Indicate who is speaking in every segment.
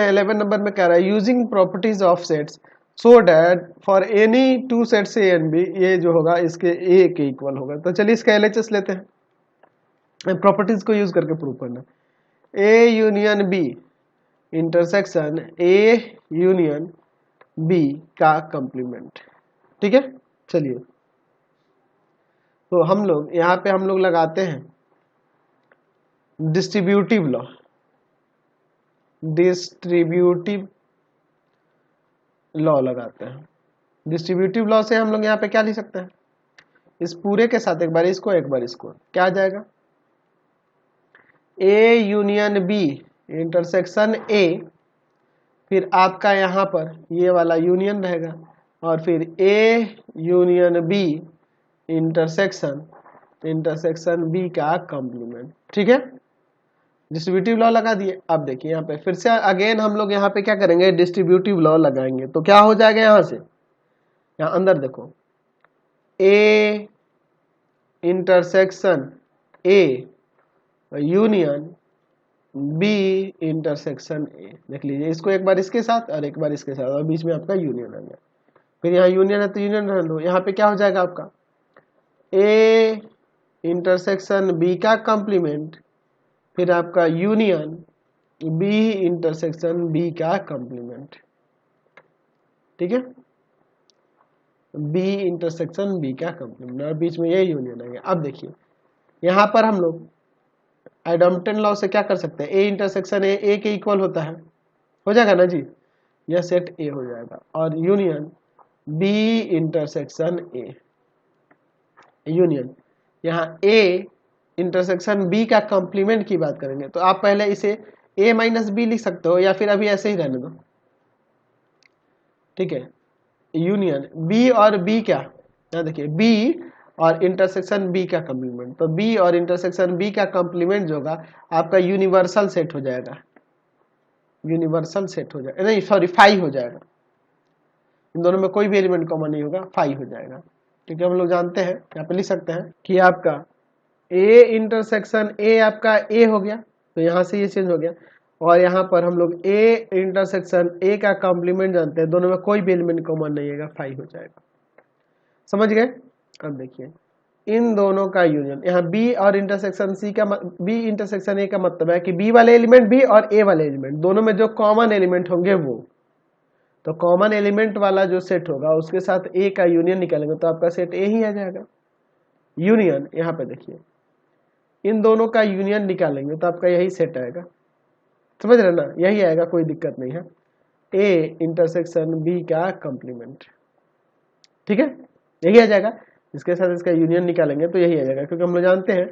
Speaker 1: 11 number में कह रहा है using properties of sets so that for any two sets A and B, ये जो होगा इसके ए के इक्वल होगा। तो चलिए इसका एलएचएस लेते हैं, प्रॉपर्टीज को यूज करके प्रूव करना। A union B intersection A union B का कंप्लीमेंट। ठीक है, चलिए तो हम लोग यहाँ पे हम लोग लगाते हैं डिस्ट्रीब्यूटिव लॉ। डिस्ट्रीब्यूटिव लॉ लगाते हैं। डिस्ट्रीब्यूटिव लॉ से हम लोग यहाँ पे क्या लिख सकते हैं, इस पूरे के साथ एक बार इसको एक बार इसको, क्या आ जाएगा, A union B intersection A, फिर आपका यहाँ पर ये वाला यूनियन रहेगा, और फिर A union B intersection B का कॉम्प्लीमेंट। ठीक है, डिस्ट्रीब्यूटिव लॉ लगा दिए। अब देखिए यहाँ पे फिर से अगेन हम लोग यहाँ पे क्या करेंगे, डिस्ट्रीब्यूटिव लॉ लगाएंगे। तो क्या हो जाएगा यहाँ से, यहाँ अंदर देखो, A intersection A union B intersection A, देख लीजिए इसको एक बार इसके साथ और एक बार इसके साथ, और बीच में आपका यूनियन आ गया। फिर यहाँ यूनियन है तो यूनियन रहने दो। यहाँ पे क्या हो जाएगा आपका, ए इंटरसेक्शन बी का कॉम्प्लीमेंट, फिर आपका यूनियन बी इंटरसेक्शन बी का कॉम्प्लीमेंट। ठीक है, बी इंटरसेक्शन बी का कॉम्प्लीमेंट, और बीच में ये यूनियन आ गया। अब देखिए यहाँ पर हम लोग एडम्पटन लॉ से क्या कर सकते हैं, ए इंटरसेक्शन ए के इक्वल होता है, हो जाएगा ना जी, यह सेट ए हो जाएगा, और union B intersection A, union यहाँ ए इंटरसेक्शन बी का कॉम्प्लीमेंट की बात करेंगे तो आप पहले इसे ए माइनस बी लिख सकते हो, या फिर अभी ऐसे ही रहने दो। ठीक है, यूनियन बी और बी क्या, यहाँ देखिए बी और इंटरसेक्शन बी का कॉम्प्लीमेंट, तो बी और इंटरसेक्शन बी का कॉम्प्लीमेंट जो होगा आपका यूनिवर्सल सेट हो जाएगा, यूनिवर्सल सेट हो जाएगा, नहीं सॉरी फाई हो जाएगा। इन दोनों में कोई भी एलिमेंट कॉमन नहीं होगा, फाई हो जाएगा। ठीक है, हम लोग जानते हैं, यहाँ पे लिख सकते हैं कि आपका ए इंटरसेक्शन ए आपका ए हो गया, तो यहाँ से ये चेंज हो गया, और यहाँ पर हम लोग ए इंटरसेक्शन ए का कॉम्प्लीमेंट जानते हैं, दोनों में कोई भी एलिमेंट कॉमन नहीं है, फाई हो जाएगा। समझ गए। अब देखिए इन दोनों का यूनियन, यहाँ बी और इंटरसेक्शन सी का, बी इंटरसेक्शन ए का मतलब है कि बी वाले एलिमेंट बी और ए वाले एलिमेंट दोनों में जो कॉमन एलिमेंट होंगे वो, तो कॉमन एलिमेंट वाला जो सेट होगा उसके साथ ए का यूनियन निकालेंगे तो आपका सेट ए ही आ जाएगा। यूनियन यहाँ पे देखिए इन दोनों का यूनियन निकालेंगे तो आपका यही सेट आएगा, समझ रहे ना, यही आएगा, कोई दिक्कत नहीं है, ए इंटरसेक्शन बी का कॉम्प्लीमेंट। ठीक है, यही आ जाएगा, इसके साथ इसका यूनियन निकालेंगे तो यही आ जाएगा, क्योंकि हम लोग जानते हैं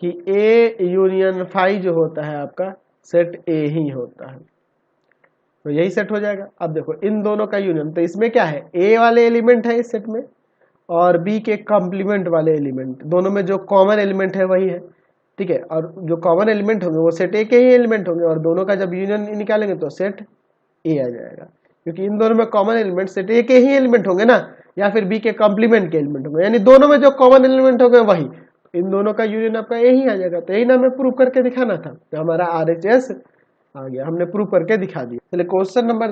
Speaker 1: कि ए यूनियन फाई जो होता है आपका सेट ए ही होता है, तो यही सेट हो जाएगा। अब देखो इन दोनों का यूनियन, तो इसमें क्या है, ए वाले एलिमेंट है इस सेट में और बी के कॉम्प्लीमेंट वाले एलिमेंट, दोनों में जो कॉमन एलिमेंट है वही है। ठीक है, और जो कॉमन एलिमेंट होंगे वो सेट ए के ही एलिमेंट होंगे, और दोनों का जब यूनियन निकालेंगे तो सेट ए आ जाएगा, क्योंकि इन दोनों में कॉमन एलिमेंट सेट ए के ही एलिमेंट होंगे ना, या फिर बी के कॉम्प्लीमेंट के एलिमेंट होंगे, यानी दोनों में जो कॉमन एलिमेंट होंगे वही, इन दोनों का यूनियन आपका ए ही आ जाएगा। तो यही ना हमें प्रूव करके दिखाना था, तो हमारा RHS आ गया, हमने प्रूव करके दिखा दिया। चलिए क्वेश्चन नंबर